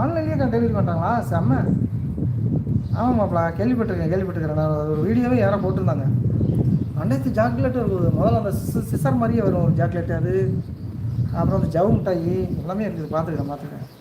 ஆன்லைன்லேயே டெலிவரி பண்ணுறாங்களா? செம்ம. ஆமாம்மாப்பா, கேள்விப்பட்டிருக்கிறேன். நான் ஒரு வீடியோவே யாரோ போட்டிருந்தாங்க. அனைத்து சாக்லேட்டும் இருக்குது. முதல்ல அந்த சிசர் மாதிரியே வரும் ஒரு சாக்லேட்டு, அது அப்புறம் அந்த ஜவு மிட்டாயி எல்லாமே இருக்குது. பார்த்துக்கிறேன்.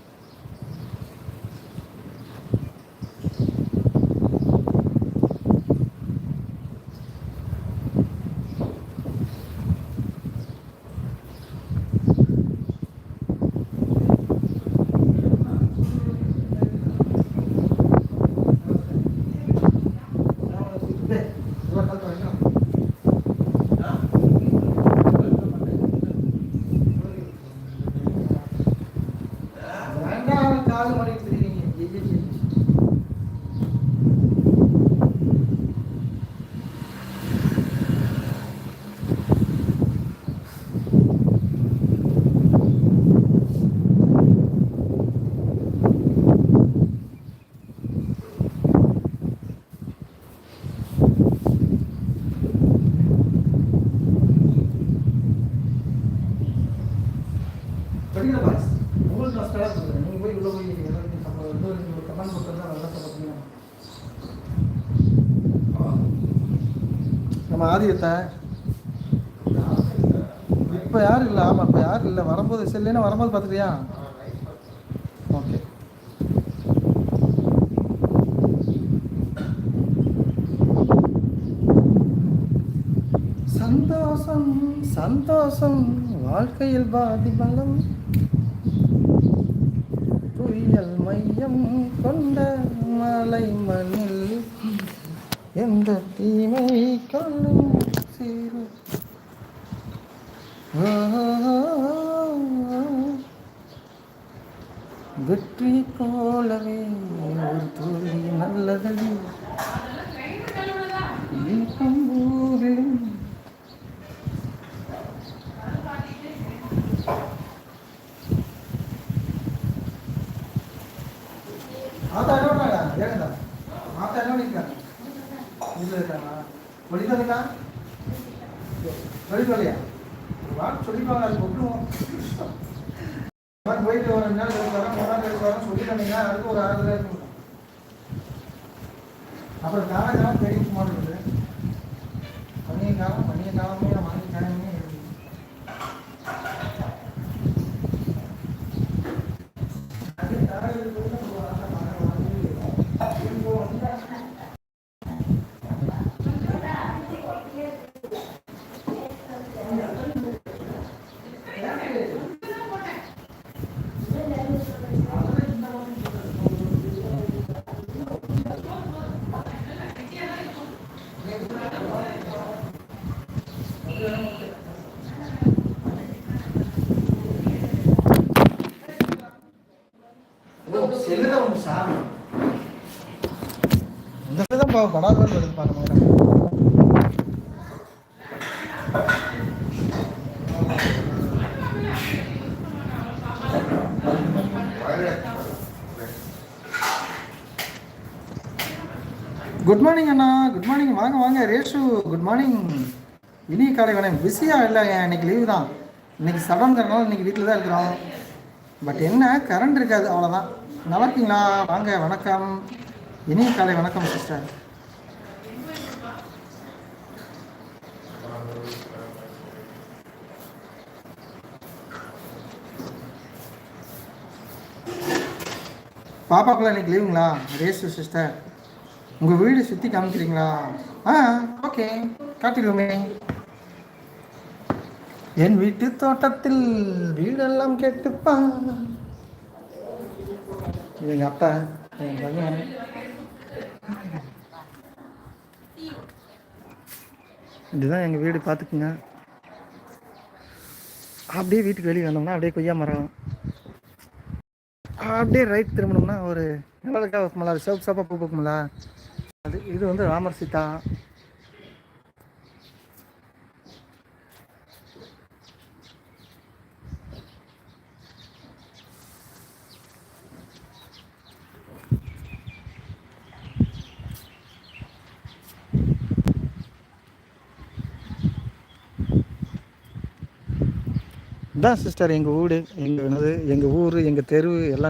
நம்ம ஆதியத்தை இப்போ யாரும் இல்லை. ஆமாம், இப்போ யாரும் இல்லை. வரும்போது செல்லுன்னா வரும்போது பார்த்துக்கிறியா? ஓகே. சந்தோஷம் சந்தோஷம் வாழ்க்கையில் பாதிபலம், புயல் மையம் கொண்ட மலை மண்ணில் எந்த தீமை கொள்ளும் சீரு. வெற்றி போலவே ஒரு தோல்வி நல்லதடி ஊரிலும். போயிட்டு ஒரு 2 நாள் கழிச்சு வரேன், 3 நாள் கழிச்சு வரேன் சொல்லிட்டீங்கன்னா அதுக்கு ஒரு 6 இருக்கும். அப்புறம் காலம் பெரிய சும்மா இருக்குது. மணிய காலமே வாங்கி காலமே இருக்குது. படாதான் வருது பாருங்க. குட் மார்னிங் அண்ணா, குட் மார்னிங். வாங்க ரேஷு, குட் மார்னிங். இனிய காலை வணக்கம். பிஸியாக இல்லைங்க, இன்னைக்கு லீவு தான். இன்னைக்கு சடங்கிறனால இன்னைக்கு வீட்டில் தான் இருக்கிறோம். பட் என்ன, கரண்ட் இருக்காது, அவ்வளோதான். நல்லா இருக்கீங்களா? வாங்க, வணக்கம். இனிய காலை வணக்கம் சிஸ்டர். பாப்பாக்குள்ள இன்னைக்கு லீவுங்களா? ரேஷு சிஸ்டர், உங்கள் வீடு சுற்றி காமிக்கிறீங்களா? ஓகே, காட்டிடுவோமே. என் வீட்டு தோட்டத்தில் வீடெல்லாம் கேட்டுப்பா. எங்கள் அப்பா, என் பையன். இதுதான் எங்கள் வீடு, பார்த்துக்குங்க. அப்படியே வீட்டுக்கு வெளியே வந்தோம்னா அப்படியே கொய்யா மரம், அப்படியே ரைட் திரும்பணும்னா ஒரு நல்லா இருக்கும்ல, அது சிவப்பாக பூ பூக்கும்ல, அது. இது வந்து ராமர் சீதா. இதான் சிஸ்டர் எங்கள் வீடு, எங்கள் ஊர், எங்கள் தெரு எல்லாம்